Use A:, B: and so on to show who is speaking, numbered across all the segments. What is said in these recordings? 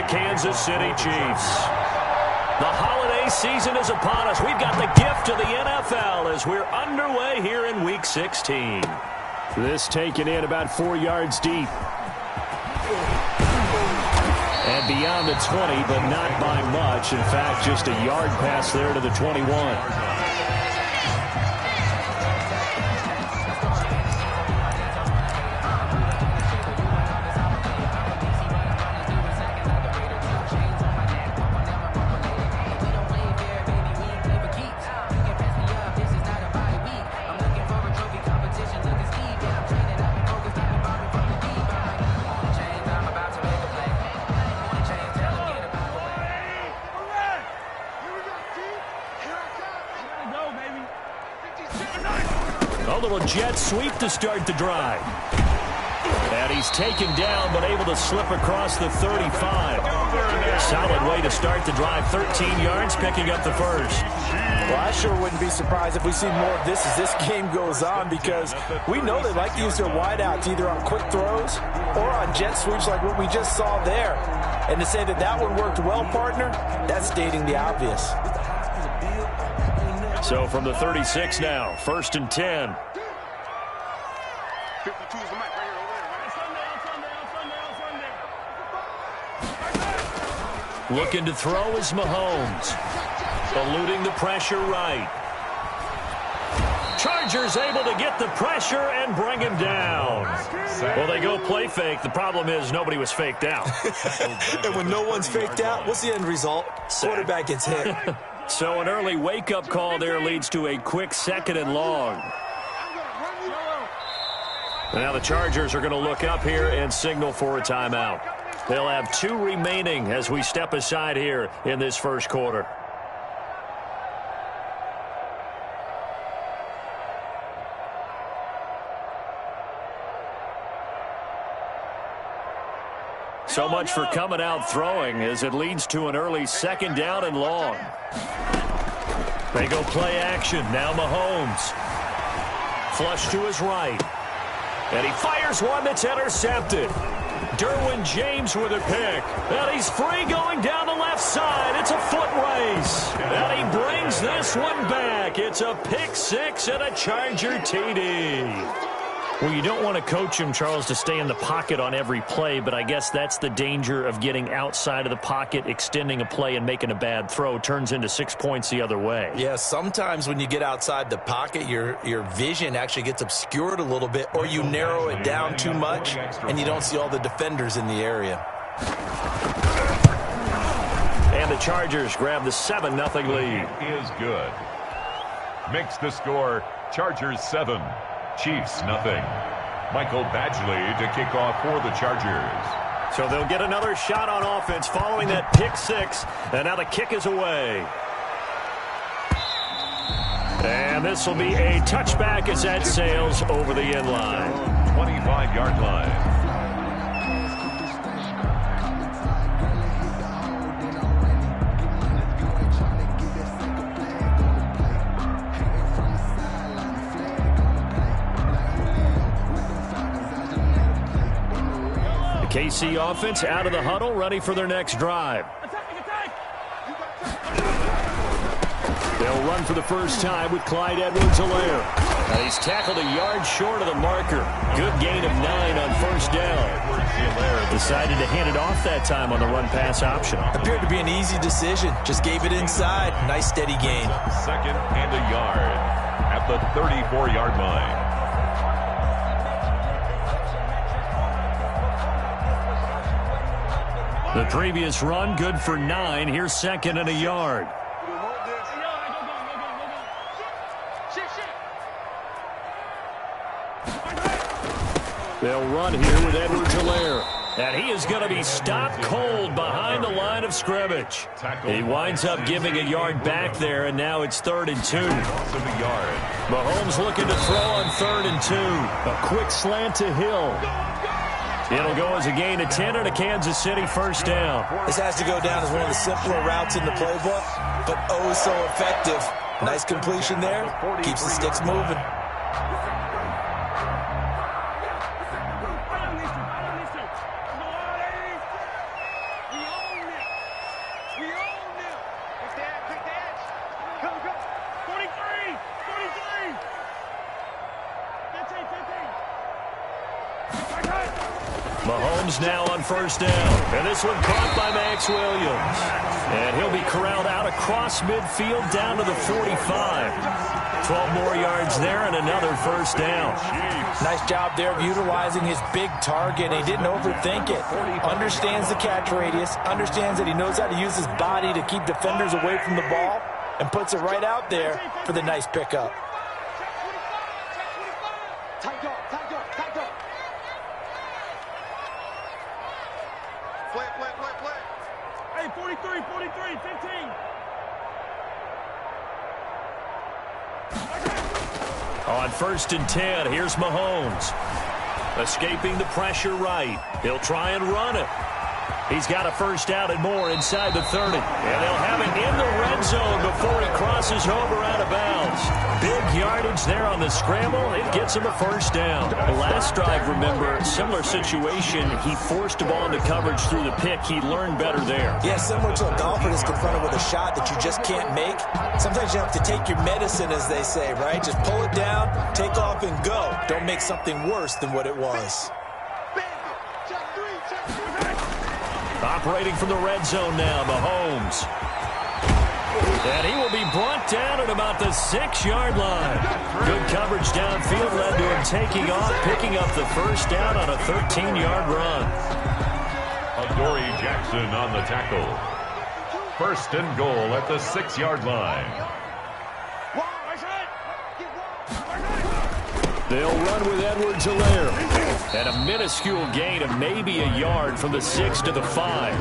A: Kansas City Chiefs. The holiday season is upon us. We've got the gift of the NFL as we're underway here in Week 16. This taken in about 4 yards deep. And beyond the 20, but not by much. In fact, just a yard pass there to the 21. A little jet sweep to start the drive. And he's taken down, but able to slip across the 35. Solid way to start the drive. 13 yards, picking up the first.
B: Well, I sure wouldn't be surprised if we see more of this as this game goes on, because we know they like to use their wideouts either on quick throws or on jet sweeps like what we just saw there. And to say that that one worked well, partner, that's stating the obvious.
A: So from the 36 now, 1st and 10. Looking to throw is Mahomes. Eluding the pressure right. Chargers able to get the pressure and bring him down. Well, they go play fake. The problem is nobody was faked out.
B: And when no one's faked out, what's the end result? Quarterback gets hit.
A: So an early wake-up call there leads to a quick 2nd and long. And now the Chargers are going to look up here and signal for a timeout. They'll have 2 remaining as we step aside here in this first quarter. So much for coming out throwing as it leads to an early 2nd down and long. They go play action. Now Mahomes. Flush to his right. And he fires one that's intercepted. Derwin James with a pick. And he's free going down the left side. It's a foot race. And he brings this one back. It's a pick 6 and a Charger TD. Well, you don't want to coach him, Charles, to stay in the pocket on every play, but I guess that's the danger of getting outside of the pocket, extending a play, and making a bad throw. Turns into 6 points the other way.
B: Yeah, sometimes when you get outside the pocket, your vision actually gets obscured a little bit, or you narrow it down too much, and you don't see all the defenders in the area.
A: And the Chargers grab the 7-0 lead.
C: Is good. Makes the score Chargers 7. Chiefs, nothing. Michael Badgley to kick off for the Chargers.
A: So they'll get another shot on offense following that pick 6, and now the kick is away. And this will be a touchback as that sails over the end line.
C: 25-yard line.
A: KC offense out of the huddle, ready for their next drive. They'll run for the first time with Clyde Edwards-Helaire. He's tackled a yard short of the marker. Good gain of 9 on 1st down. Decided to hand it off that time on the run-pass option.
B: Appeared to be an easy decision. Just gave it inside. Nice steady gain.
C: 2nd and a yard at the 34-yard line.
A: The previous run, good for 9. Here's 2nd and a yard. They'll run here with Edwards-Helaire. And he is going to be stopped cold behind the line of scrimmage. He winds up giving a yard back there, and now it's 3rd and 2. Mahomes looking to throw on 3rd and 2. A quick slant to Hill. It'll go as a gain of 10 and a Kansas City 1st down.
B: This has to go down as one of the simpler routes in the playbook, but oh so effective. Nice completion there. Keeps the sticks moving.
A: Mahomes now on first down. And this one caught by Max Williams. And he'll be corralled out across midfield down to the 45. 12 more yards there and another first down.
B: Nice job there of utilizing his big target. He didn't overthink it. Understands the catch radius. Understands that he knows how to use his body to keep defenders away from the ball. And puts it right out there for the nice pickup.
D: Hey, 43, 15.
A: On first and 10, here's Mahomes. Escaping the pressure right. He'll try and run it. He's got a first down and more inside the 30. And they'll have it in the red zone before he crosses over out of bounds. Big yardage there on the scramble. It gets him a first down. The last drive, remember, similar situation. He forced the ball into coverage through the pick. He learned better there.
B: Yeah, similar to a golfer that's confronted with a shot that you just can't make. Sometimes you have to take your medicine, as they say, right? Just pull it down, take off, and go. Don't make something worse than what it was.
A: Operating from the red zone now, Mahomes. And he will be brought down at about the 6-yard line. Good coverage downfield led to him taking off, picking up the first down on a 13-yard run.
C: Adoree Jackson on the tackle. First and goal at the 6-yard line.
A: They'll run with Edwards-Helaire. And a minuscule gain of maybe a yard from the 6 to the 5.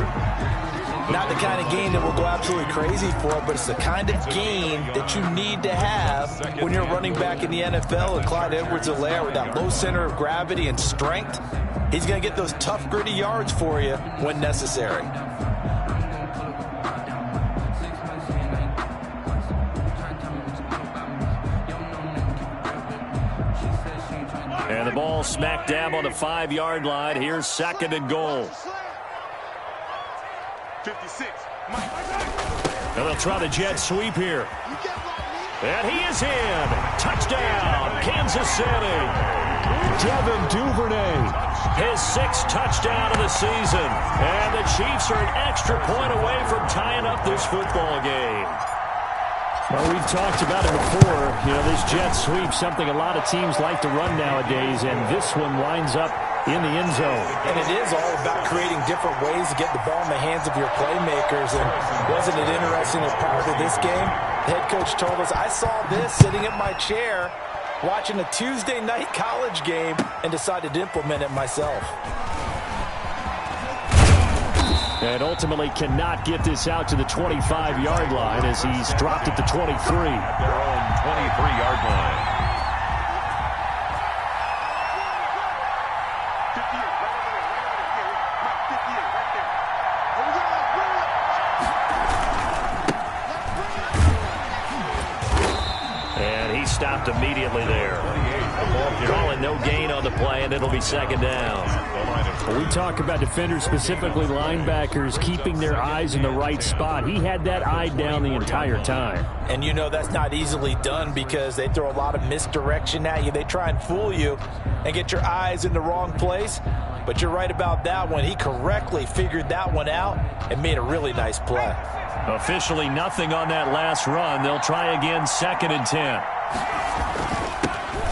B: Not the kind of gain that we'll go absolutely crazy for, but it's the kind of gain that you need to have when you're running back in the NFL. And Clyde Edwards-Helaire, with that low center of gravity and strength, he's going to get those tough, gritty yards for you when necessary.
A: And the ball smack dab on the 5-yard line. Here's second and goal.
D: 56.
A: And they'll try the jet sweep here. And he is in. Touchdown, Kansas City. Devin Duvernay, his 6th touchdown of the season. And the Chiefs are an extra point away from tying up this football game. Well, we've talked about it before. You know, this jet sweep, something a lot of teams like to run nowadays, and this one winds up in the end zone.
B: And it is all about creating different ways to get the ball in the hands of your playmakers. And wasn't it interesting that prior to this game, the head coach told us, I saw this sitting in my chair watching a Tuesday night college game and decided to implement it myself.
A: And ultimately cannot get this out to the 25-yard line as he's dropped at the 23.
C: At their own 23-yard line.
A: And he stopped immediately there. Calling no gain on the play, and it'll be second down. We talk about defenders, specifically linebackers, keeping their eyes in the right spot. He had that eye down the entire time.
B: And you know that's not easily done because they throw a lot of misdirection at you. They try and fool you and get your eyes in the wrong place. But you're right about that one. He correctly figured that one out and made a really nice play.
A: Officially nothing on that last run. They'll try again, second and 10.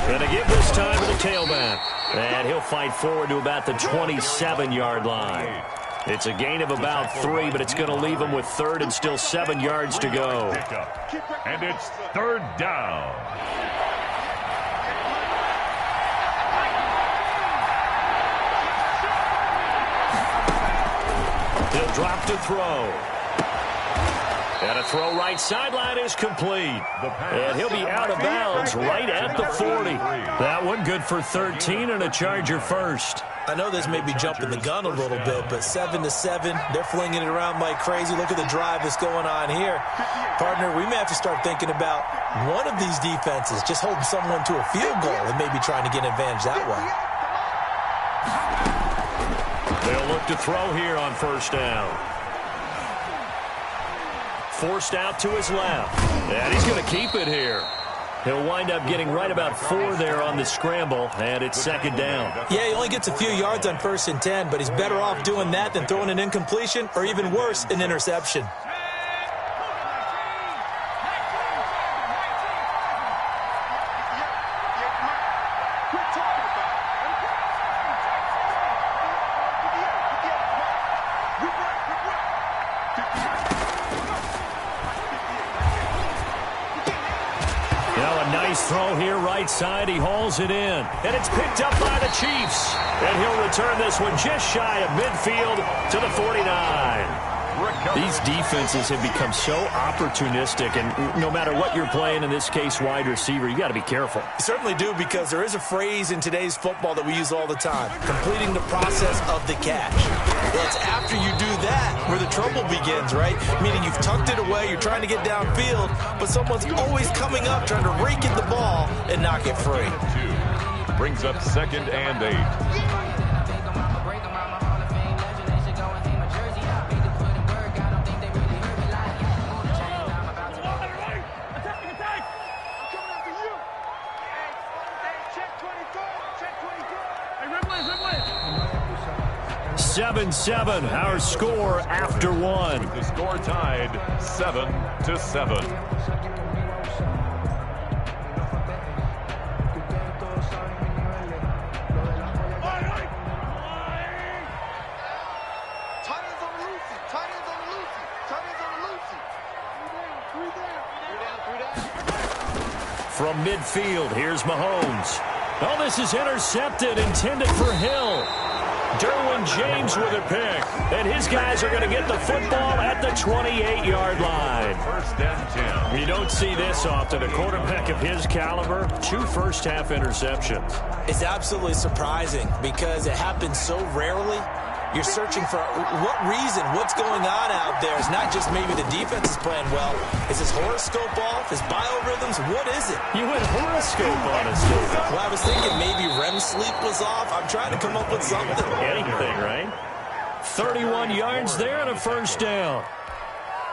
A: Going to give this time to the tailback. And he'll fight forward to about the 27-yard line. It's a gain of about 3, but it's going to leave him with third and still 7 yards to go.
C: And it's third down.
A: He'll drop to throw. And a throw right sideline is complete. And he'll be out of bounds right at the 40. That one good for 13 and a Charger first.
B: I know this may be jumping the gun a little bit, but 7-7, they're flinging it around like crazy. Look at the drive that's going on here. Partner, we may have to start thinking about one of these defenses just holding someone to a field goal and maybe trying to get an advantage that way.
A: They'll look to throw here on first down. Forced out to his left. And he's going to keep it here. He'll wind up getting right about 4 there on the scramble, and it's second down.
B: Yeah, he only gets a few yards on 1st and 10, but he's better off doing that than throwing an incompletion or even worse, an interception.
A: Throw here right side. He hauls it in. And it's picked up by the Chiefs. And he'll return this one just shy of midfield to the 49. These defenses have become so opportunistic, and no matter what you're playing, in this case wide receiver, you got to be careful.
B: You certainly do, because there is a phrase in today's football that we use all the time: completing the process of the catch. Well, it's after you do that where the trouble begins, right? Meaning you've tucked it away, you're trying to get downfield, but someone's always coming up trying to rake in the ball and knock it free.
C: Brings up 2nd and 8.
A: Seven, our score after 1.
C: The score tied 7-7.
A: From midfield, here's Mahomes. Oh, this is intercepted, intended for Hill. Derwin James with a pick. And his guys are going to get the football at the 28-yard line.
C: 1st and 10.
A: You don't see this often. A quarterback of his caliber, 2 first-half interceptions.
B: It's absolutely surprising because it happens so rarely. You're searching for what reason, what's going on out there. It's not just maybe the defense is playing well. Is his horoscope off? His biorhythms? What is it?
A: You went horoscope on us, David.
B: Well, I was thinking maybe REM sleep was off. I'm trying to come up with something.
A: Anything, right? 31 yards there and a first down.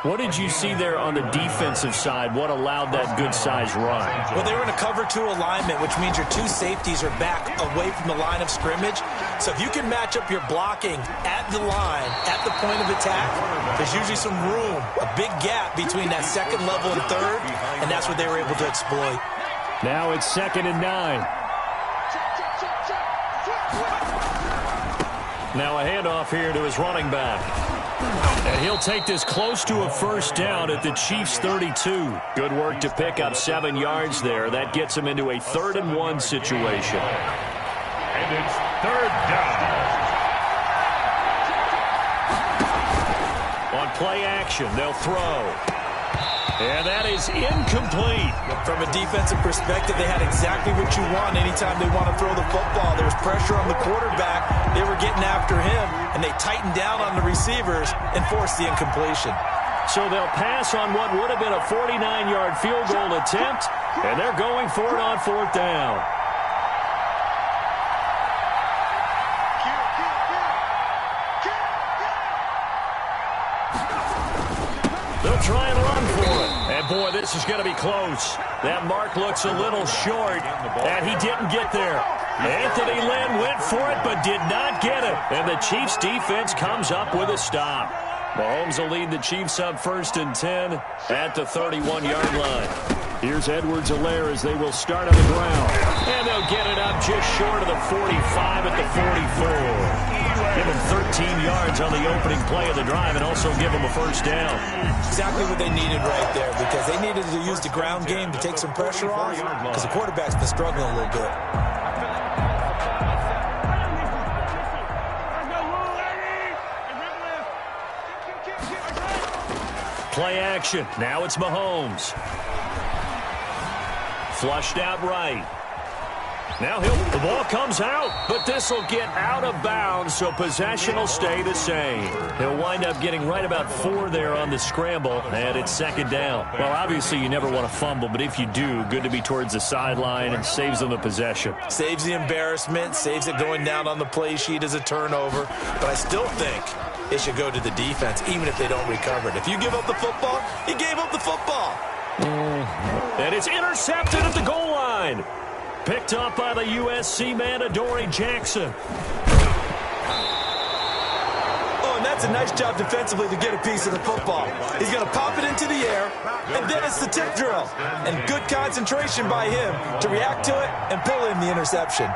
A: What did you see there on the defensive side? What allowed that good-sized run?
B: Well, they were in a cover 2 alignment, which means your 2 safeties are back away from the line of scrimmage. So if you can match up your blocking at the line, at the point of attack, there's usually some room, a big gap between that 2nd level and 3rd, and that's what they were able to exploit.
A: Now it's 2nd and 9. Now a handoff here to his running back. And he'll take this close to a first down at the Chiefs' 32. Good work to pick up 7 yards there. That gets him into a 3rd and 1 situation.
C: And it's 3rd down.
A: On play action, they'll throw. And that is incomplete.
B: From a defensive perspective, they had exactly what you want anytime they want to throw the football. There was pressure on the quarterback. They were getting after him, and they tightened down on the receivers and forced the incompletion.
A: So they'll pass on what would have been a 49-yard field goal attempt, and they're going for it on 4th down. They'll try and run for it. And, boy, this is going to be close. That mark looks a little short, and he didn't get there. Anthony Lynn went for it but did not get it. And the Chiefs' defense comes up with a stop. Mahomes will lead the Chiefs up 1st and 10 at the 31-yard line. Here's Edwards-Helaire as they will start on the ground. And they'll get it up just short of the 45 at the 44. Give them 13 yards on the opening play of the drive and also give them a first down.
B: Exactly what they needed right there, because they needed to use the ground game to take some pressure off, because the quarterback's been struggling a little bit.
A: Play action. Now it's Mahomes. Flushed out right. Now the ball comes out, but this will get out of bounds, so possession will stay the same. He'll wind up getting right about 4 there on the scramble, and it's 2nd down. Well, obviously you never want to fumble, but if you do, good to be towards the sideline and saves them the possession.
B: Saves the embarrassment, saves it going down on the play sheet as a turnover, but I still think it should go to the defense, even if they don't recover it. If you give up the football, you gave up the football.
A: And it's intercepted at the goal line. Picked up by the USC man, Adoree Jackson.
B: Oh, and that's a nice job defensively to get a piece of the football. He's going to pop it into the air, and then it's the tip drill. And good concentration by him to react to it and pull in the interception.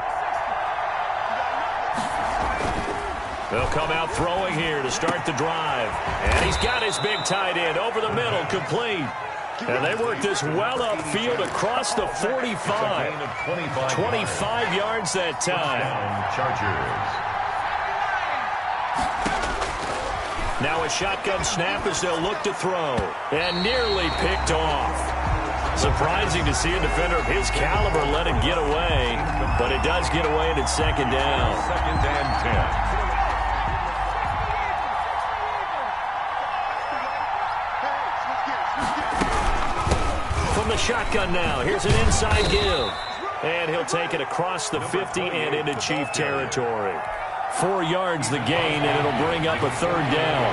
A: They'll come out throwing here to start the drive. And he's got his big tight end over the middle, complete. And they work this well upfield across the 45. 25 yards that time.
C: Chargers.
A: Now a shotgun snap as they'll look to throw. And nearly picked off. Surprising to see a defender of his caliber let it get away. But it does get away and it's second down.
C: Second and 10.
A: The shotgun now. Here's an inside give. And he'll take it across the 50 and into Chief territory. 4 yards the gain, and it'll bring up a third down.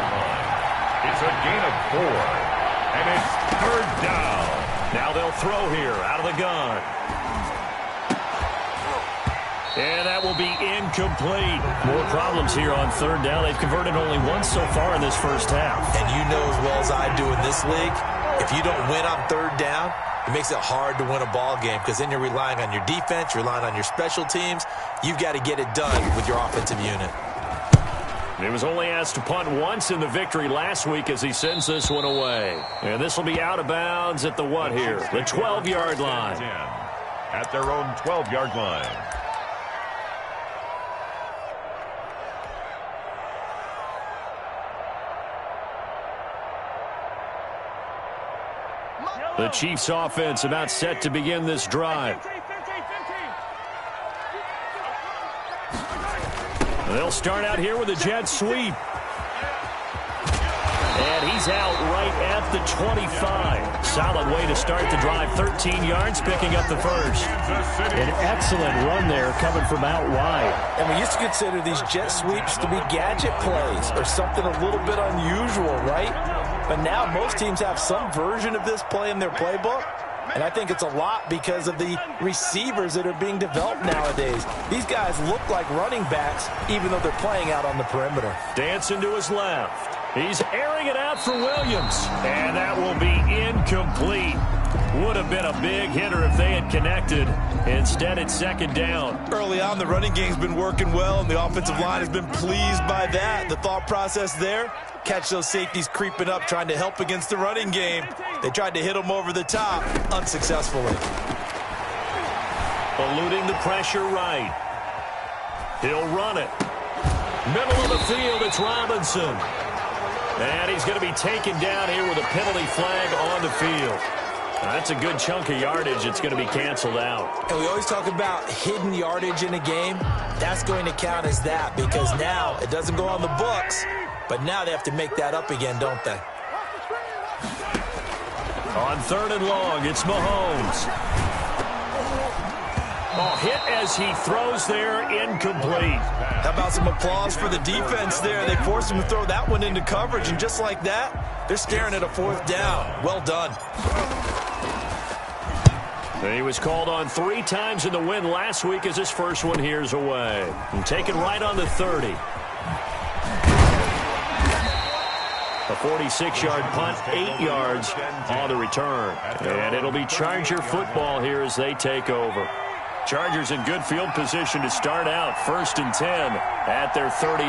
C: It's a gain of 4. And it's third down.
A: Now they'll throw here out of the gun. And that will be incomplete. More problems here on third down. They've converted only once so far in this first half.
B: And you know as well as I do in this league, if you don't win on third down, it makes it hard to win a ball game because then you're relying on your defense, you're relying on your special teams. You've got to get it done with your offensive unit.
A: He was only asked to punt once in the victory last week as he sends this one away. And this will be out of bounds at the what here? The 12-yard line.
C: At their own 12-yard line.
A: The Chiefs offense about set to begin this drive. They'll start out here with a jet sweep. And he's out right at the 25. Solid way to start the drive. 13 yards, picking up the first. An excellent run there coming from out wide.
B: And we used to consider these jet sweeps to be gadget plays or something a little bit unusual, right? But now most teams have some version of this play in their playbook. And I think it's a lot because of the receivers that are being developed nowadays. These guys look like running backs, even though they're playing out on the perimeter.
A: Dancing to his left. He's airing it out for Williams. And that will be incomplete. Would have been a big hitter if they had connected. Instead, it's second down.
B: Early on, the running game's been working well, and the offensive line has been pleased by that. The thought process there, catch those safeties creeping up, trying to help against the running game. They tried to hit them over the top, unsuccessfully.
A: Eluding the pressure right. He'll run it. Middle of the field, it's Robinson. And he's going to be taken down here with a penalty flag on the field. That's a good chunk of yardage. It's going to be canceled out.
B: And we always talk about hidden yardage in a game. That's going to count as that because now it doesn't go on the books, but now they have to make that up again, don't they?
A: On third and long, it's Mahomes. Oh, hit as he throws there, incomplete.
B: How about some applause for the defense there? They forced him to throw that one into coverage, and just like that, they're staring at a fourth down. Well done.
A: He was called on 3 times in the win last week as his first one here's away. And taken right on the 30. A 46-yard punt, 8 yards on the return. And it'll be Charger football here as they take over. Chargers in good field position to start out. 1st and 10 at their 38.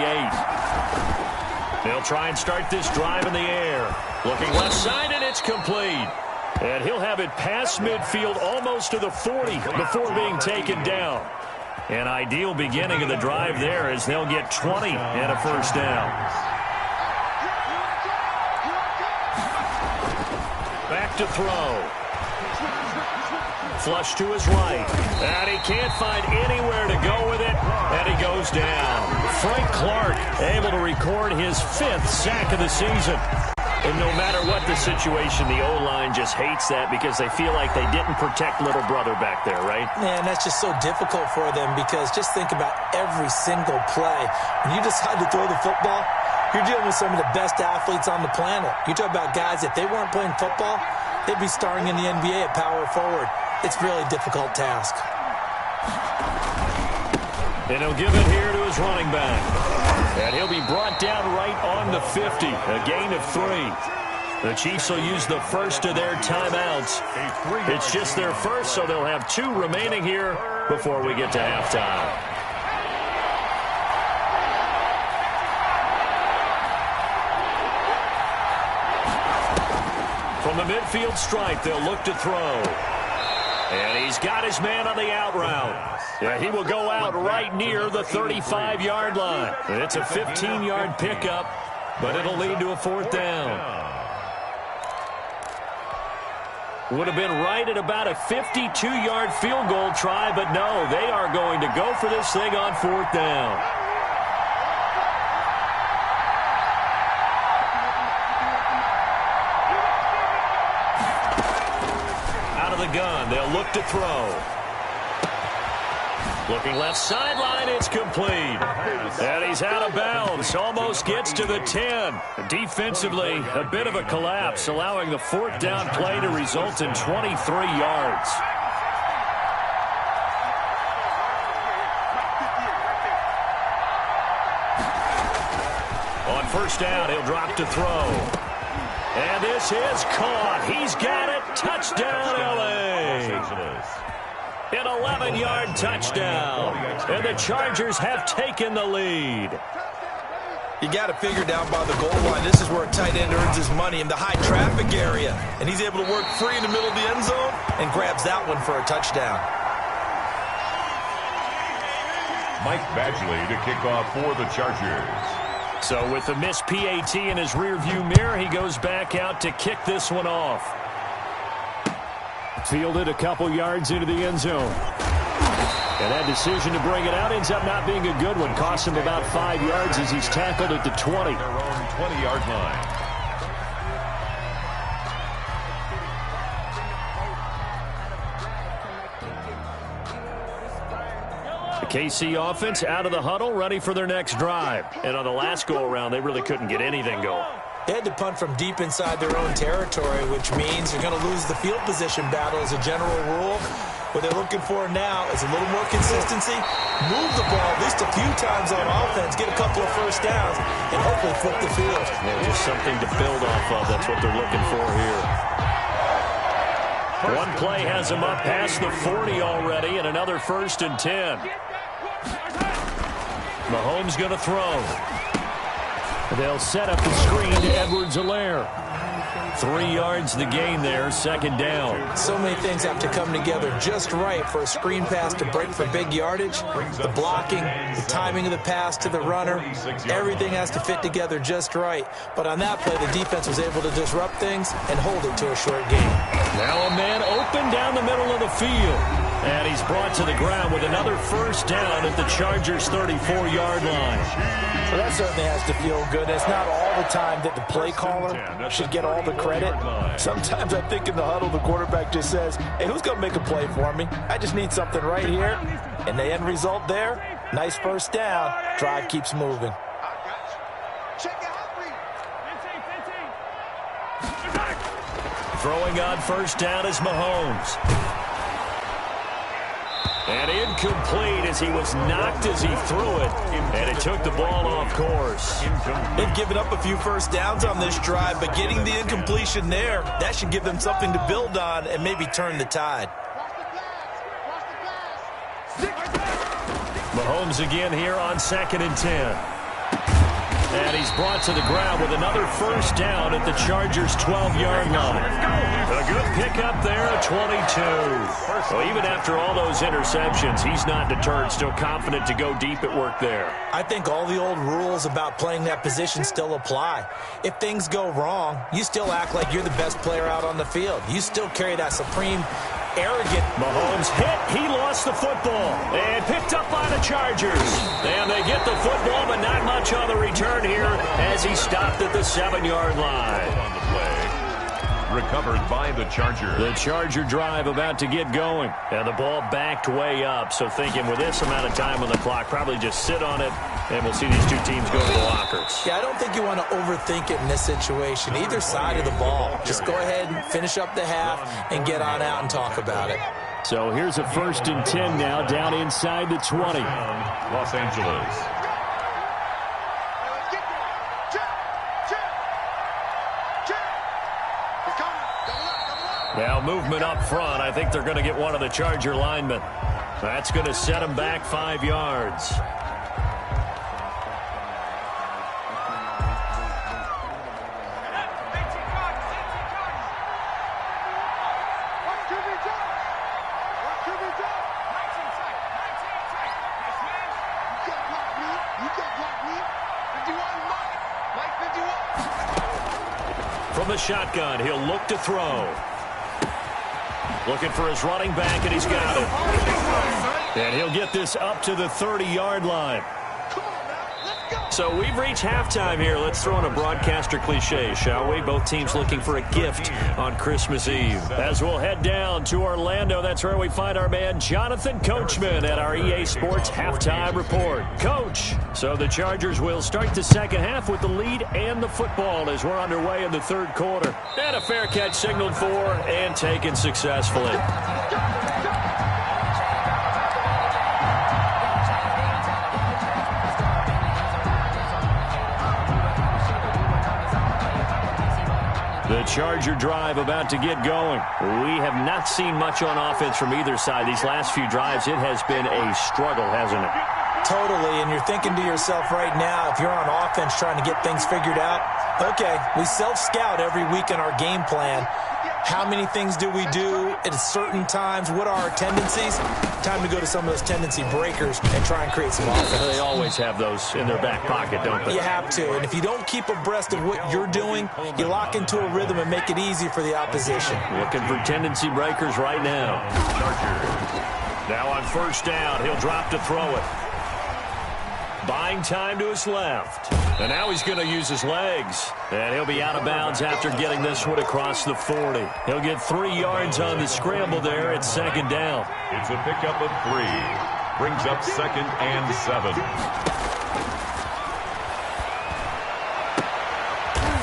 A: They'll try and start this drive in the air. Looking left side, and it's complete. And he'll have it past midfield almost to the 40 before being taken down. An ideal beginning of the drive there as they'll get 20 and a first down. Back to throw. Flush to his right. And he can't find anywhere to go with it. And he goes down. Frank Clark able to record his 5th sack of the season. And no matter what the situation, the O-line just hates that because they feel like they didn't protect little brother back there, right?
B: Man, that's just so difficult for them because just think about every single play. When you decide to throw the football, you're dealing with some of the best athletes on the planet. You talk about guys, if they weren't playing football, they'd be starring in the NBA at power forward. It's a really difficult task.
A: And he'll give it here to his running back. And he'll be brought down right on the 50, a gain of 3. The Chiefs will use the first of their timeouts. It's just their first, so they'll have 2 remaining here before we get to halftime. From the midfield stripe, they'll look to throw. And he's got his man on the out route. Yeah, he will go out right near the 35-yard line. It's a 15-yard pickup, but it'll lead to a 4th down. Would have been right at about a 52-yard field goal try, but no, they are going to go for this thing on 4th down. Gun. They'll look to throw. Looking left sideline. It's complete. And he's out of bounds. Almost gets to the 10. Defensively, a bit of a collapse, allowing the 4th down play to result in 23 yards. On 1st down, he'll drop to throw. And this is caught. He's got it. Touchdown, L.A. An 11-yard touchdown. And the Chargers have taken the lead.
B: You got to figure down by the goal line. This is where a tight end earns his money in the high traffic area. And he's able to work free in the middle of the end zone and grabs that one for a touchdown.
C: Mike Badgley to kick off for the Chargers.
A: So with the missed PAT in his rearview mirror, he goes back out to kick this one off. Fielded a couple yards into the end zone. And that decision to bring it out ends up not being a good one. Costs him about 5 yards as he's tackled at the 20.
C: Their own 20-yard line.
A: The KC offense out of the huddle, ready for their next drive. And on the last go-around, they really couldn't get anything going.
B: They had to punt from deep inside their own territory, which means you're going to lose the field position battle as a general rule. What they're looking for now is a little more consistency, move the ball at least a few times on offense, get a couple of 1st downs, and hopefully flip the field.
A: Yeah, just something to build off of. That's what they're looking for here. One play has him up past the 40 already, and another 1st and 10. Mahomes going to throw. They'll set up the screen to Edwards-Helaire. 3 yards the gain there, 2nd down.
B: So many things have to come together just right for a screen pass to break for big yardage. The blocking, the timing of the pass to the runner, everything has to fit together just right. But on that play, the defense was able to disrupt things and hold it to a short gain.
A: Now a man open down the middle of the field. And he's brought to the ground with another 1st down at the Chargers' 34-yard line.
B: So that certainly has to feel good. It's not all the time that the play caller should get all the credit. Sometimes I think in the huddle, the quarterback just says, hey, who's going to make a play for me? I just need something right here. And the end result there, nice 1st down. Drive keeps moving.
A: Throwing on 1st down is Mahomes. And incomplete as he was knocked as he threw it. And it took the ball off course.
B: They've given up a few 1st downs on this drive, but getting the incompletion there, that should give them something to build on and maybe turn the tide.
A: Mahomes again here on 2nd and 10. And he's brought to the ground with another 1st down at the Chargers' 12-yard line. A good pickup there at 22. Well, even after all those interceptions, he's not deterred, still confident to go deep at work there.
B: I think all the old rules about playing that position still apply. If things go wrong, you still act like you're the best player out on the field. You still carry that supreme, arrogant.
A: Mahomes hit. He lost the football. And picked up by the Chargers. And they get the football, but not much on the return here as he stopped at the 7-yard line.
C: On the play. Recovered by the Chargers.
A: The Charger drive about to get going. And the ball backed way up. So thinking with this amount of time on the clock, probably just sit on it And we'll see these two teams go to the lockers.
B: Yeah, I don't think you want to overthink it in this situation, either side of the ball. Just go ahead and finish up the half and get on out and talk about it.
A: So here's a 1st and 10 now, down inside the 20.
C: Los Angeles.
A: Now movement up front. I think they're going to get one of the Charger linemen. That's going to set them back 5 yards. From the shotgun, he'll look to throw. Looking for his running back, and he's got it. And he'll get this up to the 30-yard line. So we've reached halftime here. Let's throw in a broadcaster cliche, shall we? Both teams looking for a gift on Christmas Eve. As we'll head down to Orlando, that's where we find our man Jonathan Coachman at our EA Sports Halftime Report. Coach, so the Chargers will start the second half with the lead and the football as we're underway in the third quarter. And a fair catch signaled for and taken successfully. The Charger drive about to get going. We have not seen much on offense from either side. These last few drives, it has been a struggle, hasn't it?
B: Totally, and you're thinking to yourself right now, if you're on offense trying to get things figured out, okay, we self-scout every week in our game plan. How many things do we do at certain times? What are our tendencies? Time to go to some of those tendency breakers and try and create some offense.
A: They always have those in their back pocket, don't they?
B: You have to, and if you don't keep abreast of what you're doing, you lock into a rhythm and make it easy for the opposition.
A: Looking for tendency breakers right now. Chargers. Now on 1st down, he'll drop to throw it. Buying time to his left. And now he's going to use his legs. And he'll be out of bounds after getting this one across the 40. He'll get 3 yards on the scramble there at 2nd down.
C: It's a pickup of 3. Brings up 2nd and 7.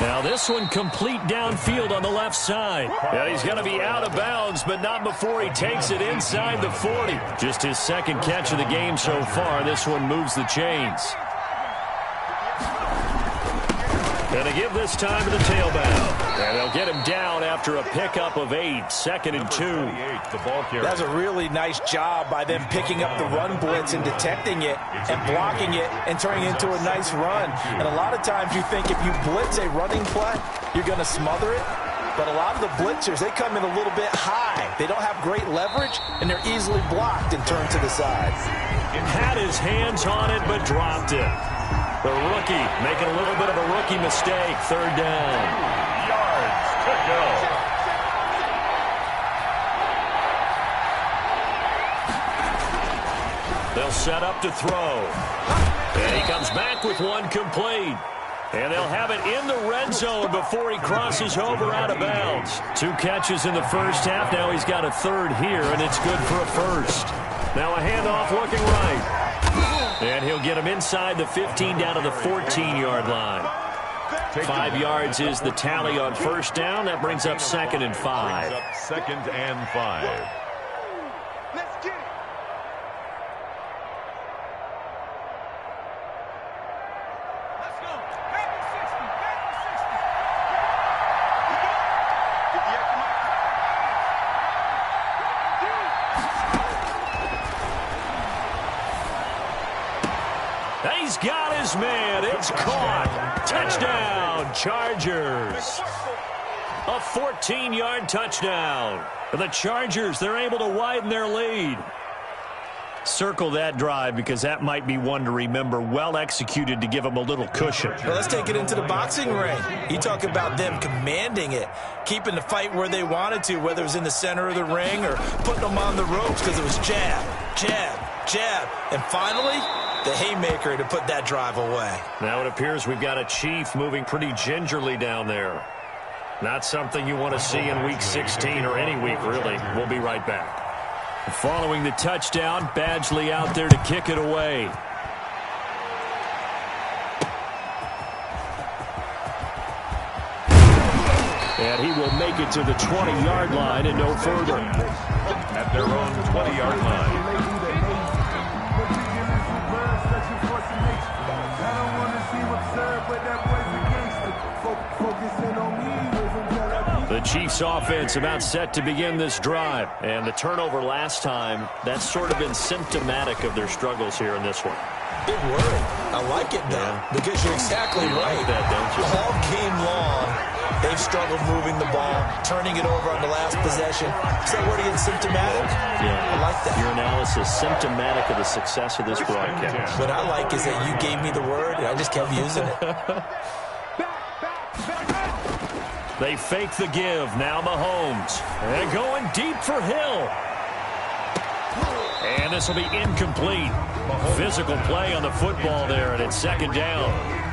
A: Now this one complete downfield on the left side. And he's going to be out of bounds, but not before he takes it inside the 40. Just his 2nd catch of the game so far. This one moves the chains. Going to give this time to the tailback. And they'll get him down after a pickup of 8. 2nd and 2.
C: The ball carrier.
B: That's a really nice job by them picking up the run blitz and detecting it and blocking it and turning it into a nice run. And a lot of times you think if you blitz a running play, you're going to smother it. But a lot of the blitzers, they come in a little bit high. They don't have great leverage, and they're easily blocked and turned to the side.
A: Had his hands on it, but dropped it. The rookie making a little bit of a rookie mistake. 3rd down.
C: Yards to go.
A: They'll set up to throw. And he comes back with one complete. And they'll have it in the red zone before he crosses over out of bounds. 2 catches in the first half. Now he's got a 3rd here, and it's good for a 1st. Now a handoff looking right. And he'll get him inside the 15 down to the 14-yard line. 5 yards is the tally on 1st down. That brings up 2nd and 5.
C: Brings up 2nd and 5.
D: Let's get it. Let's go. Back to 60. Back to 60. Get the extra mile.
A: He's got his man. It's caught. Touchdown, Chargers. A 14-yard touchdown. The Chargers, they're able to widen their lead. Circle that drive because that might be one to remember. Well executed to give them a little cushion.
B: Well, let's take it into the boxing ring. You talk about them commanding it, keeping the fight where they wanted to, whether it was in the center of the ring or putting them on the ropes because it was jab, jab, jab. And finally, the haymaker to put that drive away.
A: Now it appears we've got a Chief moving pretty gingerly down there. Not something you want to see in Week 16 or any week, really. We'll be right back. Following the touchdown, Badgley out there to kick it away. And he will make it to the 20-yard line and no further.
C: At their own 20-yard line.
A: The Chiefs offense about set to begin this drive. And the turnover last time, that's sort of been symptomatic of their struggles here in this one.
B: Big word. I like it, though, because you're exactly right.
A: Like that, don't you?
B: All game long, they've struggled moving the ball, turning it over on the last possession. Is that word again, symptomatic?
A: Yeah.
B: I like that.
A: Your analysis, symptomatic of the success of this broadcast.
B: What I like is that you gave me the word, and I just kept using it.
A: They fake the give. Now Mahomes. And going deep for Hill. And this will be incomplete. Physical play on the football there, and it's second down.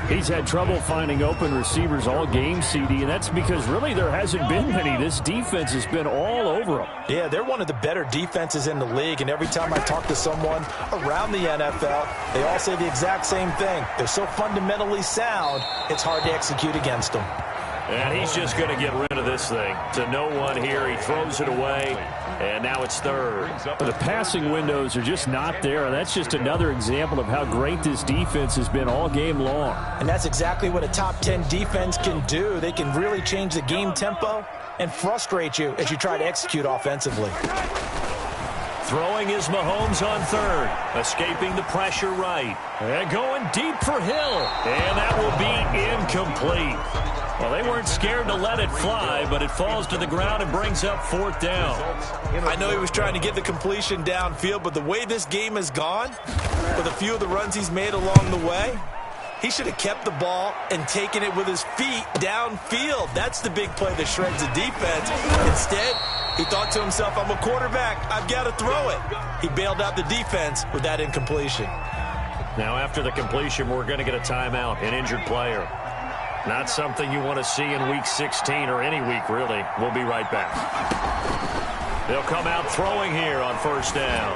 A: He's had trouble finding open receivers all game, CD, and that's because really there hasn't been many. This defense has been all over them.
B: Yeah, they're one of the better defenses in the league, and every time I talk to someone around the NFL, they all say the exact same thing. They're so fundamentally sound, it's hard to execute against them.
A: And he's just going to get rid of this thing. To no one here. He throws it away, and now it's third. The passing windows are just not there. That's just another example of how great this defense has been all game long.
B: And that's exactly what a top 10 defense can do. They can really change the game tempo and frustrate you as you try to execute offensively.
A: Throwing is Mahomes on third. Escaping the pressure right. And going deep for Hill. And that will be incomplete. Well, they weren't scared to let it fly, but it falls to the ground and brings up fourth down.
B: I know he was trying to get the completion downfield, but the way this game has gone, with a few of the runs he's made along the way, he should have kept the ball and taken it with his feet downfield. That's the big play that shreds the defense. Instead, he thought to himself, I'm a quarterback. I've got to throw it. He bailed out the defense with that incompletion.
A: Now, after the completion, we're going to get a timeout, an injured player. Not something you want to see in Week 16 or any week, really. We'll be right back. They'll come out throwing here on first down.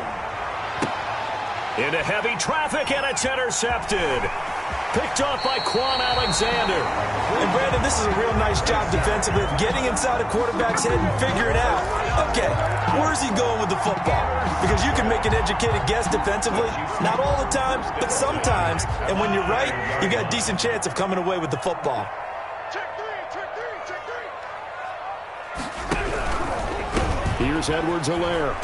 A: Into heavy traffic, and it's intercepted. Picked off by Quan Alexander.
B: And, Brandon, this is a real nice job defensively of getting inside a quarterback's head and figuring out, okay, where's he going with the football? Because you can make an educated guess defensively, not all the time, but sometimes. And when you're right, you've got a decent chance of coming away with the football.
A: Here's Edwards-Helaire.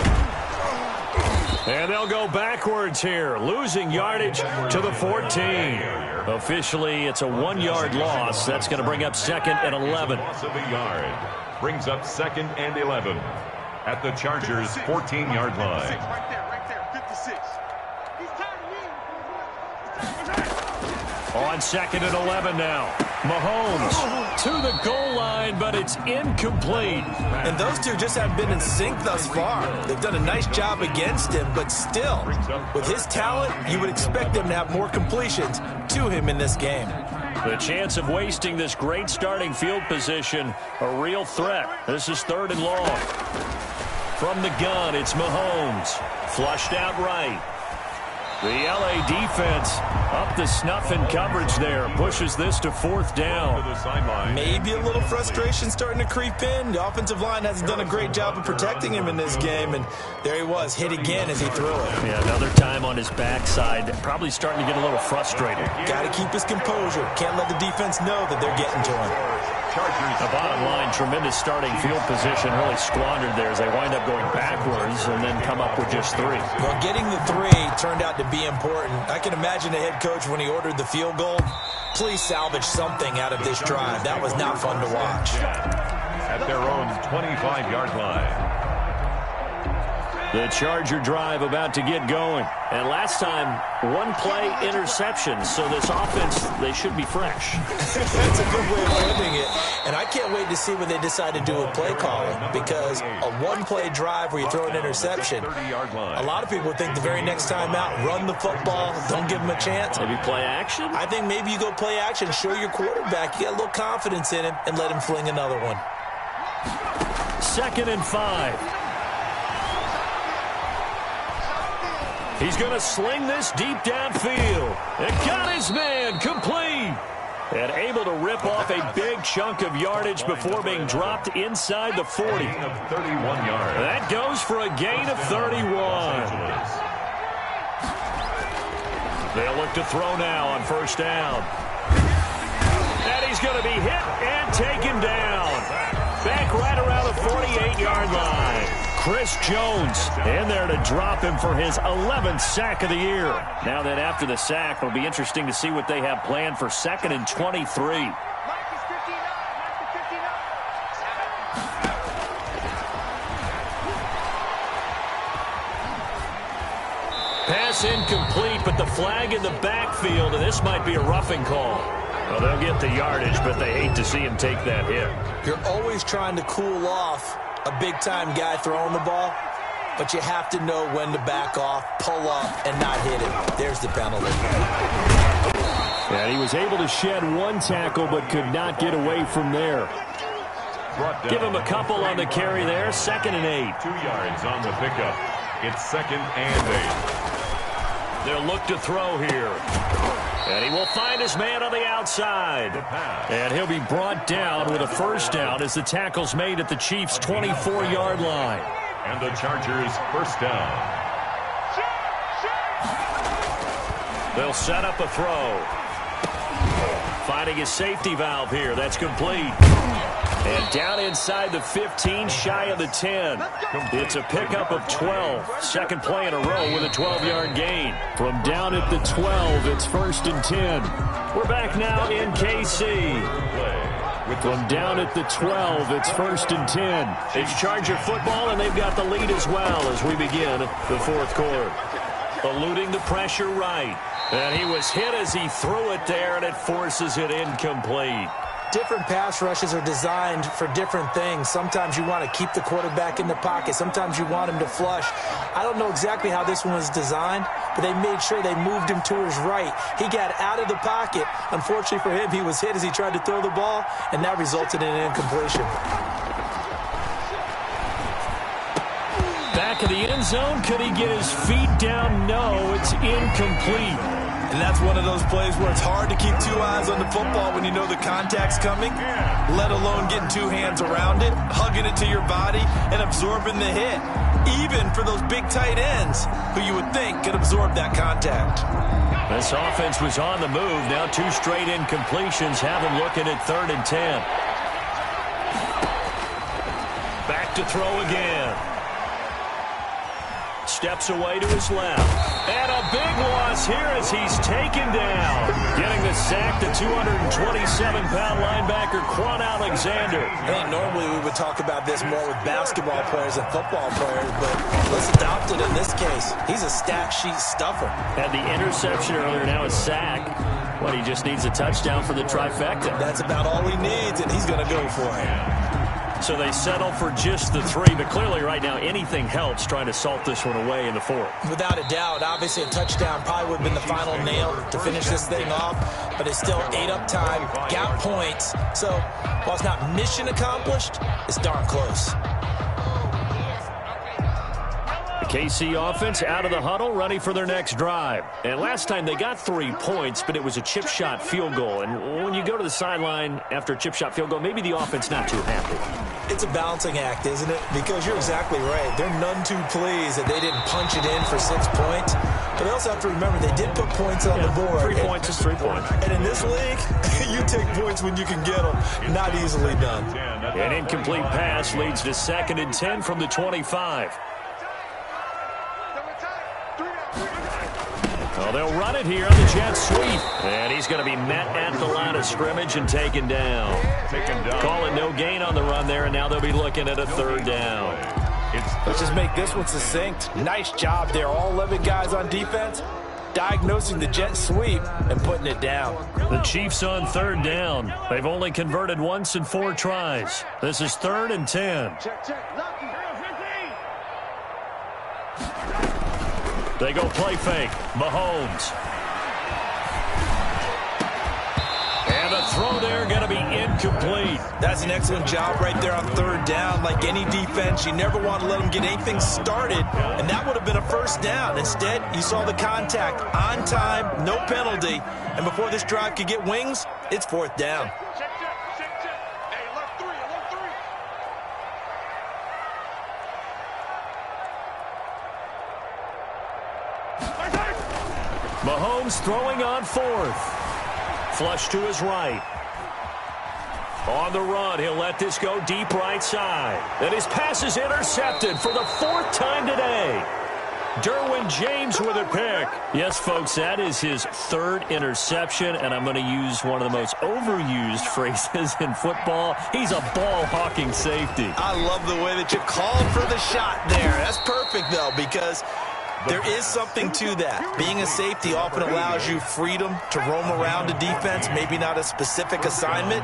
A: And they'll go backwards here, losing yardage to the 14. Officially, it's a 1-yard loss. That's going to bring up second and 11.
C: Loss of a yard brings up second and 11 at the Chargers' 14-yard line.
D: Right there, 56. He's
A: On second and 11 now. Mahomes to the goal line, but it's incomplete.
B: And those two just haven't been in sync thus far. They've done a nice job against him, but still, with his talent, you would expect them to have more completions to him in this game.
A: The chance of wasting this great starting field position, a real threat. This is third and long. From the gun, it's Mahomes. Flushed out right. The LA defense up the snuff in coverage there. Pushes this to fourth down.
B: Maybe a little frustration starting to creep in. The offensive line hasn't done a great job of protecting him in this game. And there he was, hit again as he threw it.
A: Yeah, another time on his backside. Probably starting to get a little frustrated.
B: Got to keep his composure. Can't let the defense know that they're getting to him.
A: The bottom line, tremendous starting field position, really squandered there as they wind up going backwards and then come up with just three.
B: Well, getting the three turned out to be important. I can imagine the head coach when he ordered the field goal. Please salvage something out of this drive. That was not fun to watch.
C: At their own 25-yard line.
A: The Charger drive about to get going. And last time, one play interception. So this offense, they should be fresh.
B: That's a good way of putting it. And I can't wait to see what they decide to do with play calling. Because a one-play drive where you throw an interception, a lot of people think the very next time out, run the football, don't give them a chance.
A: Maybe play action?
B: I think maybe you go play action, show your quarterback you got a little confidence in him, and let him fling another one.
A: 2nd and 5. He's going to sling this deep downfield. It got his man complete. And able to rip off a big chunk of yardage before being dropped inside the 40.
C: Of 31 yards.
A: That goes for a gain of 31. They'll look to throw now on first down. And he's going to be hit and taken down. Back right around the 48-yard line. Chris Jones in there to drop him for his 11th sack of the year. Now then, after the sack, it'll be interesting to see what they have planned for 2nd and 23. Pass incomplete, but the flag in the backfield, and this might be a roughing call. Well, they'll get the yardage, but they hate to see him take that hit.
B: You're always trying to cool off a big-time guy throwing the ball, but you have to know when to back off, pull up, and not hit him. There's the penalty.
A: And he was able to shed one tackle, but could not get away from there. Give him a couple on the carry there. 2nd and 8.
C: 2 yards on the pickup. It's 2nd and 8.
A: They'll look to throw here. And he will find his man on the outside. And he'll be brought down with a first down as the tackle's made at the Chiefs' 24-yard line.
C: And the Chargers first down.
A: They'll set up a throw. Finding his safety valve here. That's complete. And down inside the 15, shy of the 10. It's a pickup of 12. Second play in a row with a 12-yard gain. From down at the 12, it's 1st and 10. We're back now in KC. From down at the 12, it's 1st and 10. It's Charger football, and they've got the lead as well as we begin the fourth quarter. Eluding the pressure right. And he was hit as he threw it there, and it forces it incomplete.
B: Different pass rushes are designed for different things. Sometimes you want to keep the quarterback in the pocket. Sometimes you want him to flush. I don't know exactly how this one was designed, but they made sure they moved him to his right. He got out of the pocket. Unfortunately for him, he was hit as he tried to throw the ball, and that resulted in an incompletion.
A: Back of the end zone. Could he get his feet down? No, it's incomplete.
B: And that's one of those plays where it's hard to keep two eyes on the football when you know the contact's coming, let alone getting two hands around it, hugging it to your body, and absorbing the hit, even for those big tight ends who you would think could absorb that contact.
A: This offense was on the move. Now 2 straight incompletions have him looking at 3rd and 10. Back to throw again. Steps away to his left. And a big loss here as he's taken down. Getting the sack, the 227-pound linebacker, Quan Alexander.
B: I think normally we would talk about this more with basketball players and football players, but let's adopt it in this case. He's a stat sheet stuffer.
A: Had the interception earlier, now a sack. What, he just needs a touchdown for the trifecta.
B: That's about all he needs, and he's going to go for it.
A: So they settle for just the 3, but clearly right now anything helps trying to salt this one away in the 4th.
B: Without a doubt, obviously a touchdown probably would have been the final nail to finish this thing off, but it's still ate up time, got points. So while it's not mission accomplished, it's darn close.
A: KC offense out of the huddle, ready for their next drive. And last time they got 3 points, but it was a chip shot field goal. And when you go to the sideline after a chip shot field goal, maybe the offense not too happy.
B: It's a balancing act, isn't it? Because you're exactly right. They're none too pleased that they didn't punch it in for 6 points. But they also have to remember they did put points on the board.
A: 3 points is 3 points.
B: And in this league, you take points when you can get them. Not easily done.
A: An incomplete pass leads to 2nd and 10 from the 25. Well, they'll run it here on the jet sweep. And he's going to be met at the line of scrimmage and taken down. Call it no gain on the run there, and now they'll be looking at a 3rd down.
B: Let's just make this one succinct. Nice job there. All 11 guys on defense diagnosing the jet sweep and putting it down.
A: The Chiefs on 3rd down. They've only converted once in 4 tries. This is 3rd and 10. They go play fake. Mahomes. And a throw there going to be incomplete.
B: That's an excellent job right there on 3rd down. Like any defense, you never want to let them get anything started, and that would have been a 1st down. Instead, you saw the contact on time, no penalty, and before this drive could get wings, It's fourth down.
D: Check. Hey, alert three.
A: Mahomes throwing on fourth. Flush to his right. On the run, he'll let this go deep right side. And his pass is intercepted for the fourth time today. Derwin James with a pick. Yes, folks, that is his third interception, and I'm going to use one of the most overused phrases in football. He's a ball-hawking safety.
B: I love the way that you called for the shot there. That's perfect, though, because there is something to that. Being a safety often allows you freedom to roam around a defense, maybe not a specific assignment.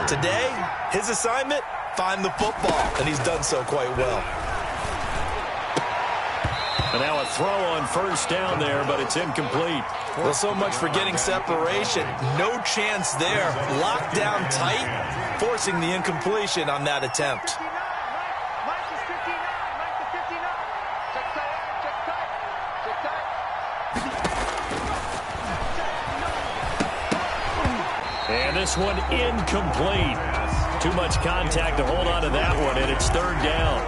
B: Today, his assignment, find the football, and he's done so quite well.
A: And now a throw on first down there, but it's incomplete.
B: Well, so much for getting separation. No chance there. Locked down tight, forcing the incompletion on that attempt.
A: And this one incomplete. Too much contact to hold on to that one, and it's third down.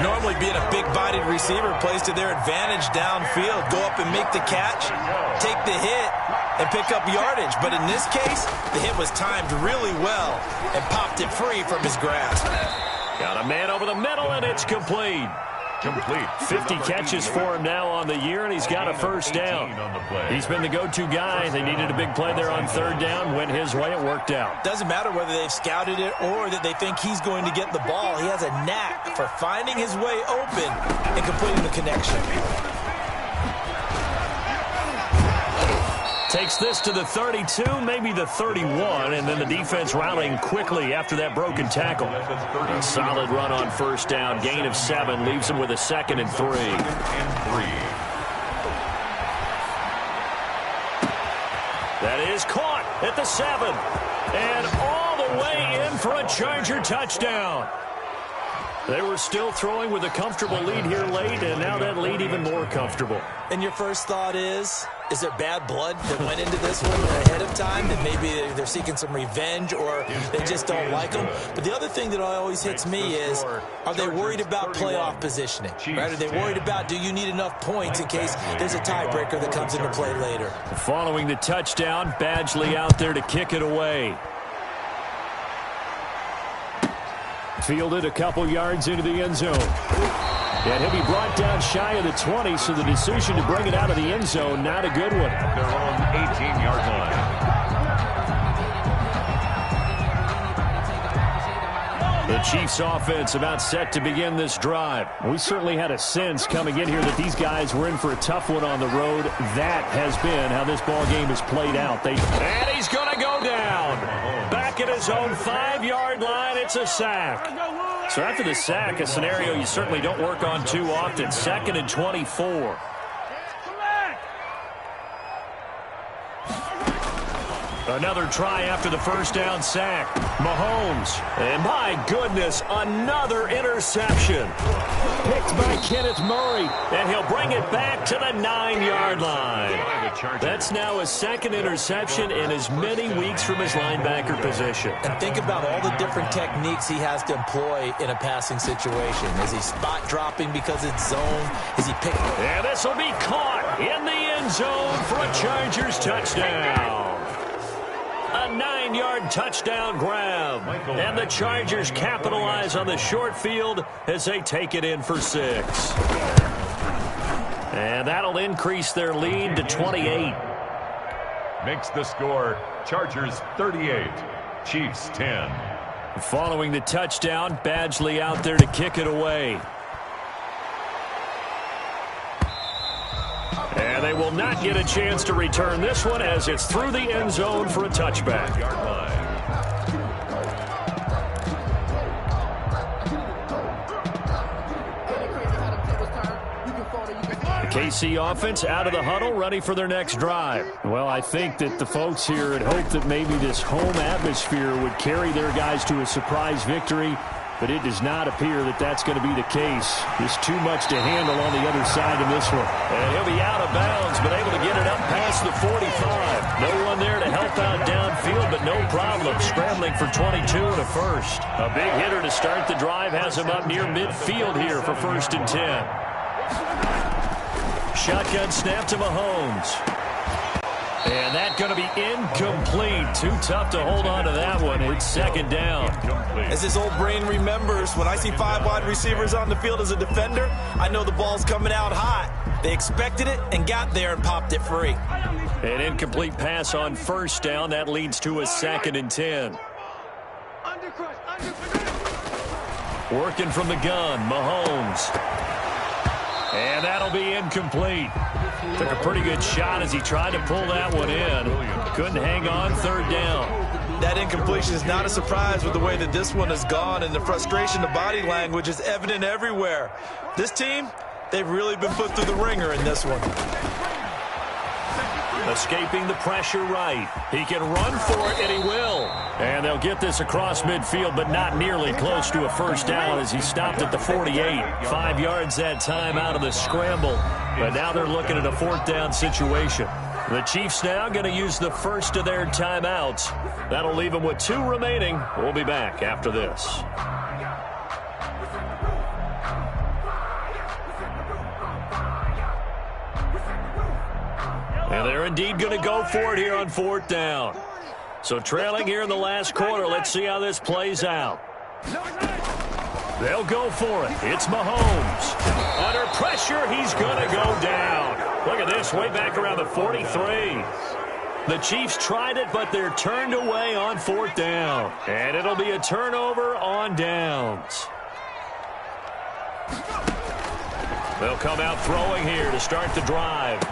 B: Normally being a big-bodied receiver plays to their advantage downfield. Go up and make the catch, take the hit, and pick up yardage. But in this case, the hit was timed really well and popped it free from his grasp.
A: Got a man over the middle, and it's complete. 50 catches for him now on the year, and he's got a first down. He's been the go-to guy. They needed a big play there on third down. Went his way. It worked out.
B: Doesn't matter whether they've scouted it or that they think he's going to get the ball. He has a knack for finding his way open and completing the connection.
A: Takes this to the 32, maybe the 31, and then the defense rallying quickly after that broken tackle. A solid run on first down. Gain of 7 leaves him with a 2nd and 3. That is caught at the 7. And all the way in for a Charger touchdown. They were still throwing with a comfortable lead here late, and now that lead even more comfortable.
B: And your first thought is there bad blood that went into this one ahead of time, that maybe they're seeking some revenge or they just don't like them? But the other thing that always hits me is, are they worried about playoff positioning? Right? Are they worried about, do you need enough points in case there's a tiebreaker that comes into play later?
A: Following the touchdown, Badgley out there to kick it away. Fielded a couple yards into the end zone. And he'll be brought down shy of the 20, so the decision to bring it out of the end zone, not a good one.
C: Their own 18-yard line.
A: The Chiefs offense about set to begin this drive. We certainly had a sense coming in here that these guys were in for a tough one on the road. That has been how this ball game has played out. And he's going to go down. Back at his own 5-yard line, it's a sack. So after the sack, a scenario you certainly don't work on too often. 2nd and 24. Another try after the first down sack. Mahomes. And my goodness, another interception. Picked by Kenneth Murray. And he'll bring it back to the 9-yard line. That's now his 2nd interception in as many weeks from his linebacker position.
B: And think about all the different techniques he has to employ in a passing situation. Is he spot dropping because it's zone? Is he picking?
A: And this will be caught in the end zone for a Chargers touchdown. A 9-yard touchdown grab. And the Chargers capitalize on the short field as they take it in for 6. And that'll increase their lead to 28.
C: Makes the score Chargers 38, Chiefs 10.
A: Following the touchdown, Badgley out there to kick it away. And they will not get a chance to return this one as it's through the end zone for a touchback. The KC offense out of the huddle, ready for their next drive. Well, I think that the folks here had hoped that maybe this home atmosphere would carry their guys to a surprise victory. but it does not appear that that's going to be the case. There's too much to handle on the other side of this one. And he'll be out of bounds, but able to get it up past the 45. No one there to help out downfield, but no problem. Scrambling for 22 and a first. A big hitter to start the drive has him up near midfield here for 1st and 10. Shotgun snap to Mahomes. And that's going to be incomplete. Too tough to hold on to that one. It's 2nd down.
B: As his old brain remembers, when I see 5 wide receivers on the field as a defender, I know the ball's coming out hot. They expected it and got there and popped it free.
A: An incomplete pass on 1st down. That leads to a 2nd and 10. Working from the gun, Mahomes. And that'll be incomplete. Took a pretty good shot as he tried to pull that one in. Couldn't hang on 3rd down.
B: That incompletion is not a surprise with the way that this one has gone, and the frustration, the body language is evident everywhere. This team, they've really been put through the ringer in this one.
A: Escaping the pressure right. He can run for it, and he will. And they'll get this across midfield, but not nearly close to a 1st down as he stopped at the 48. 5 yards that time out of the scramble. But now they're looking at a 4th down situation. The Chiefs now going to use the first of their timeouts. That'll leave them with 2 remaining. We'll be back after this. And they're indeed going to go for it here on 4th down. So trailing here in the last quarter, let's see how this plays out. They'll go for it. It's Mahomes. Under pressure, he's going to go down. Look at this, way back around the 43. The Chiefs tried it, but they're turned away on 4th down. And it'll be a turnover on downs. They'll come out throwing here to start the drive.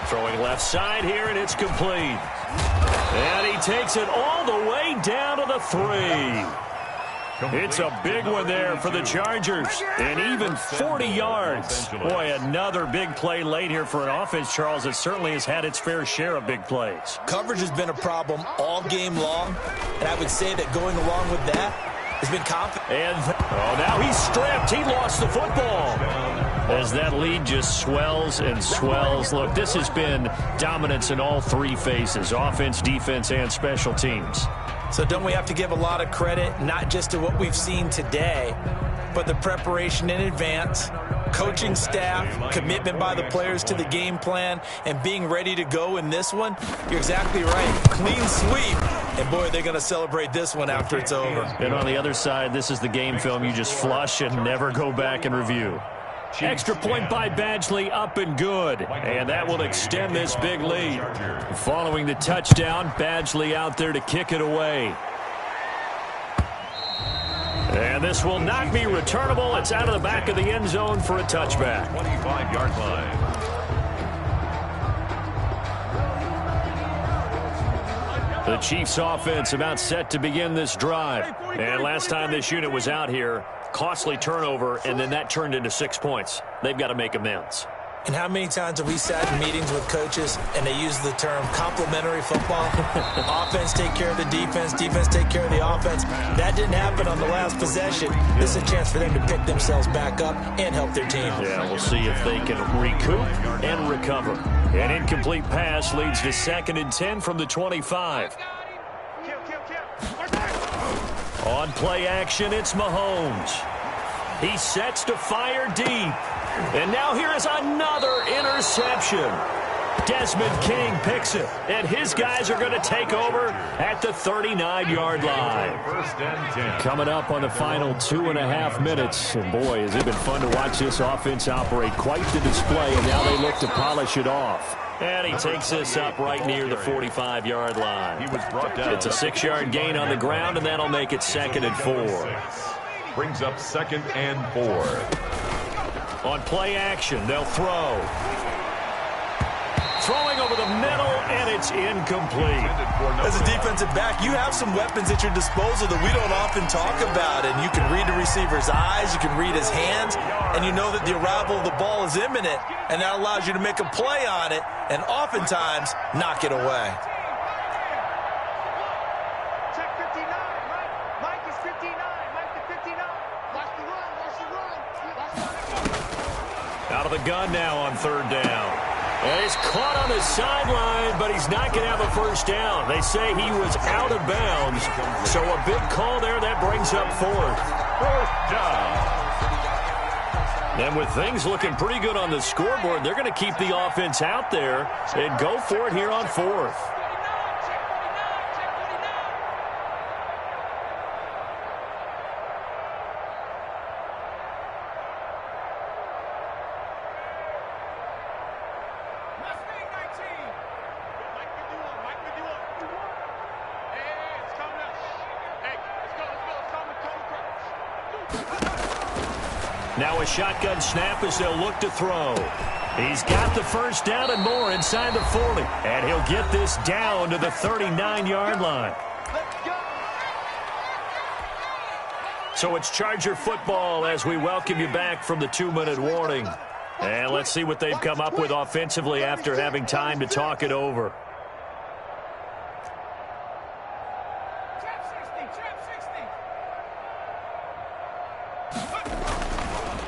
A: Throwing left side here, and it's complete. And he takes it all the way down to the 3. It's a big one there for the Chargers. And even 40 yards. Boy, another big play late here for an offense, Charles, that certainly has had its fair share of big plays.
B: Coverage has been a problem all game long, and I would say that going along with that has been confident.
A: And now he's stripped. He lost the football. As that lead just swells and swells. Look, this has been dominance in all 3 phases, offense, defense, and special teams.
B: So don't we have to give a lot of credit, not just to what we've seen today, but the preparation in advance, coaching staff, commitment by the players to the game plan, and being ready to go in this one? You're exactly right. Clean sweep. And, boy, they're going to celebrate this one after it's over.
A: And on the other side, this is the game film you just flush and never go back and review. Extra point by Badgley, up and good. And that will extend this big lead. Following the touchdown, Badgley out there to kick it away. And this will not be returnable. It's out of the back of the end zone for a touchback.
C: 25-yard line.
A: The Chiefs offense about set to begin this drive. And last time this unit was out here, costly turnover, and then that turned into 6 points. They've got to make amends.
B: And how many times have we sat in meetings with coaches and they use the term complementary football? Offense take care of the defense, defense take care of the offense. That didn't happen on the last possession. This is a chance for them to pick themselves back up and help their team.
A: Yeah, we'll see if they can recoup and recover. An incomplete pass leads to 2nd and 10 from the 25. On play action, it's Mahomes. He sets to fire deep. And now here is another interception. Desmond King picks it. And his guys are going to take over at the 39-yard line.
C: 1st and 10.
A: Coming up on the final 2.5 minutes. And boy, has it been fun to watch this offense operate. Quite the display. And now they look to polish it off. And he takes this up right near the 45-yard line.
C: He was brought down.
A: It's a 6-yard gain on the ground, and that'll make it 2nd and 4.
C: Brings up 2nd and 4.
A: On play action, they'll throw. Throwing over the middle, and it's incomplete.
B: As a defensive back, you have some weapons at your disposal that we don't often talk about. And you can read the receiver's eyes, you can read his hands, and you know that the arrival of the ball is imminent. And that allows you to make a play on it and oftentimes knock it away.
D: Check 59. Mike is 59. Mike the
A: Out of the gun now on third down. And he's caught on the sideline, but he's not going to have a first down. They say he was out of bounds. So a big call there. That brings up fourth.
C: Fourth down.
A: And with things looking pretty good on the scoreboard, they're going to keep the offense out there and go for it here on fourth. Now a shotgun snap as they'll look to throw. He's got the first down and more inside the 40. And he'll get this down to the 39-yard line. So it's Charger football as we welcome you back from the 2-minute warning. And let's see what they've come up with offensively after having time to talk it over.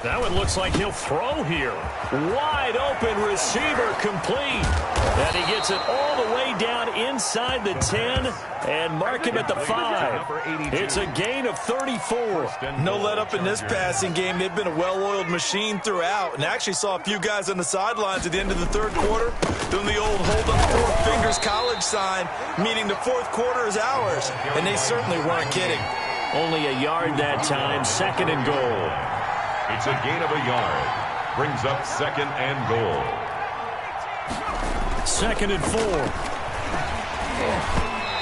A: Now it looks like he'll throw here. Wide open receiver complete. And he gets it all the way down inside the 10 and mark him at the 5. It's a gain of 34.
B: No let up in this passing game. They've been a well-oiled machine throughout. And actually saw a few guys on the sidelines at the end of the third quarter doing the old hold up 4 fingers college sign, meaning the fourth quarter is ours. And they certainly weren't kidding.
A: Only a yard that time, second and goal.
C: It's a gain of a yard. Brings up second and goal.
A: Second and 4.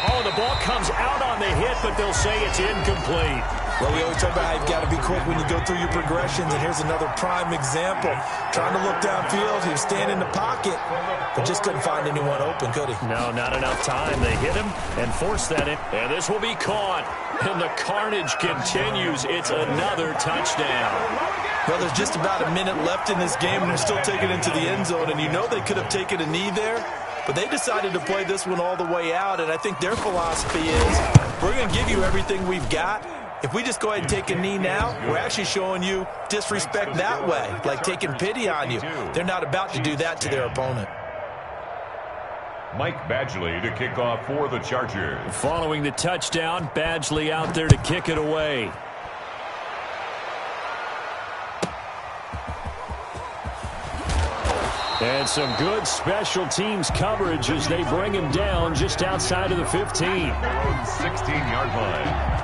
A: Oh, the ball comes out on the hit, but they'll say it's incomplete.
B: Well, we always talk about how you've got to be quick when you go through your progressions, and here's another prime example. Trying to look downfield, he was standing in the pocket, but just couldn't find anyone open, could he?
A: No, not enough time. They hit him and forced that in. And this will be caught. And the carnage continues. It's another touchdown.
B: Well, there's just about a minute left in this game, and they're still taking it into the end zone. And you know they could have taken a knee there, but they decided to play this one all the way out. And I think their philosophy is, we're going to give you everything we've got. If we just go ahead and take a knee now, we're actually showing you disrespect that way, like taking pity on you. They're not about to do that to their opponent.
C: Mike Badgley to kick off for the Chargers.
A: Following the touchdown, Badgley out there to kick it away. And some good special teams coverage as they bring him down just outside of the 15.
C: 16-yard line.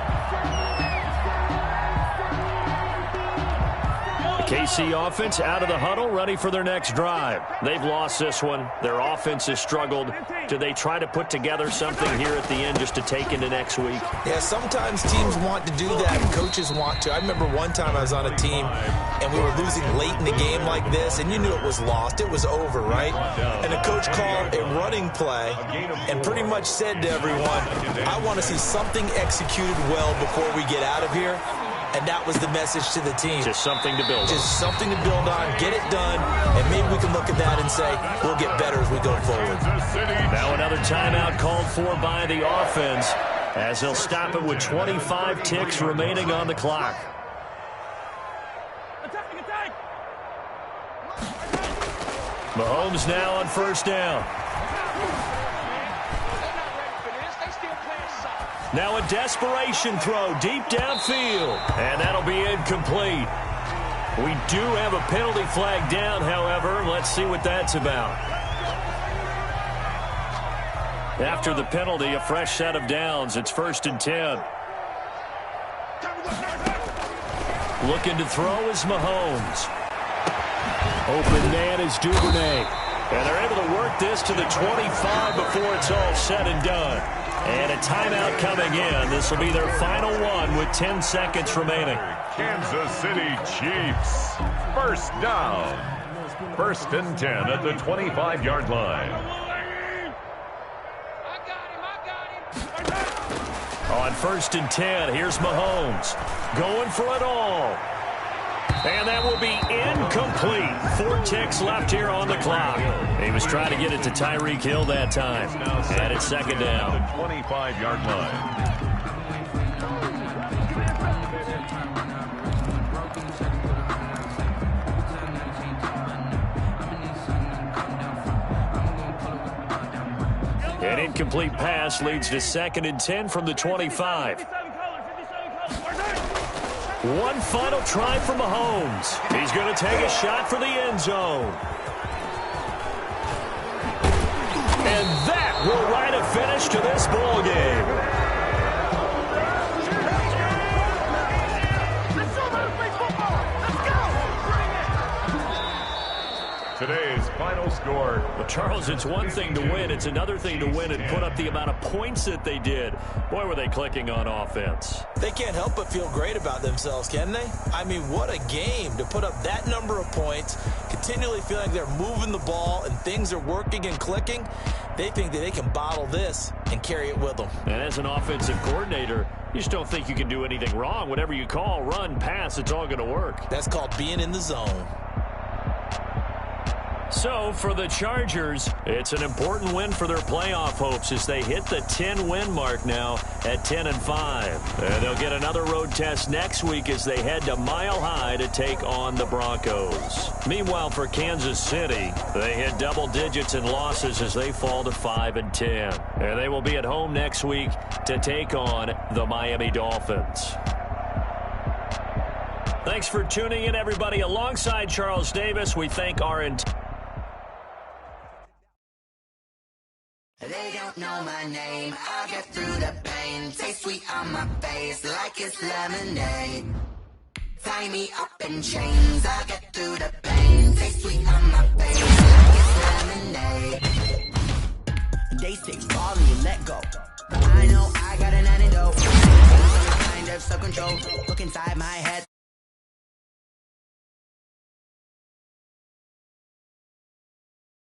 A: KC offense out of the huddle, ready for their next drive. They've lost this one. Their offense has struggled. Do they try to put together something here at the end just to take into next week?
B: Yeah, sometimes teams want to do that, and coaches want to. I remember one time I was on a team, and we were losing late in the game like this, and you knew it was lost. It was over, right? And the coach called a running play and pretty much said to everyone, I want to see something executed well before we get out of here. And that was the message to the team.
A: Just something to build on.
B: Just something to build on, get it done, and maybe we can look at that and say, we'll get better as we go forward.
A: Now another timeout called for by the offense as they'll stop it with 25 ticks remaining on the clock. Mahomes now on first down. Now a desperation throw deep downfield. And that'll be incomplete. We do have a penalty flag down, however. Let's see what that's about. After the penalty, a fresh set of downs. It's 1st and 10. Looking to throw is Mahomes. Open man is Duvernay. And they're able to work this to the 25 before it's all said and done. And a timeout coming in. This will be their final one with 10 seconds remaining.
C: Kansas City Chiefs. First down. 1st and 10 at the 25-yard line.
A: On 1st and 10, here's Mahomes. Going for it all. And that will be incomplete. 4 ticks left here on the clock. He was trying to get it to Tyreek Hill that time. And it's 2nd down.
C: 25-yard line.
A: An incomplete pass leads to 2nd and 10 from the 25. One final try for Mahomes. He's going to take a shot for the end zone. And that will write a finish to this ball game.
C: Today's final score.
A: Well, Charles, it's one thing to win. It's another thing to win and put up the amount of points that they did. Boy, were they clicking on offense.
B: They can't help but feel great about themselves, can they? I mean, what a game to put up that number of points, continually feeling like they're moving the ball and things are working and clicking. They think that they can bottle this and carry it with them.
A: And as an offensive coordinator, you just don't think you can do anything wrong. Whatever you call, run, pass, it's all going to work.
B: That's called being in the zone.
A: So, for the Chargers, it's an important win for their playoff hopes as they hit the 10-win mark now at 10-5. And they'll get another road test next week as they head to Mile High to take on the Broncos. Meanwhile, for Kansas City, they hit double digits in losses as they fall to 5-10. And they will be at home next week to take on the Miami Dolphins. Thanks for tuning in, everybody. Alongside Charles Davis, we thank our entire...
E: They don't know my name, I'll get through the pain. Taste sweet on my face like it's lemonade. Tie me up in chains, I'll get through the pain. Taste sweet on my face like it's lemonade. They say fall and you let go, but I know I got an antidote. Some kind of self-control, look inside my head.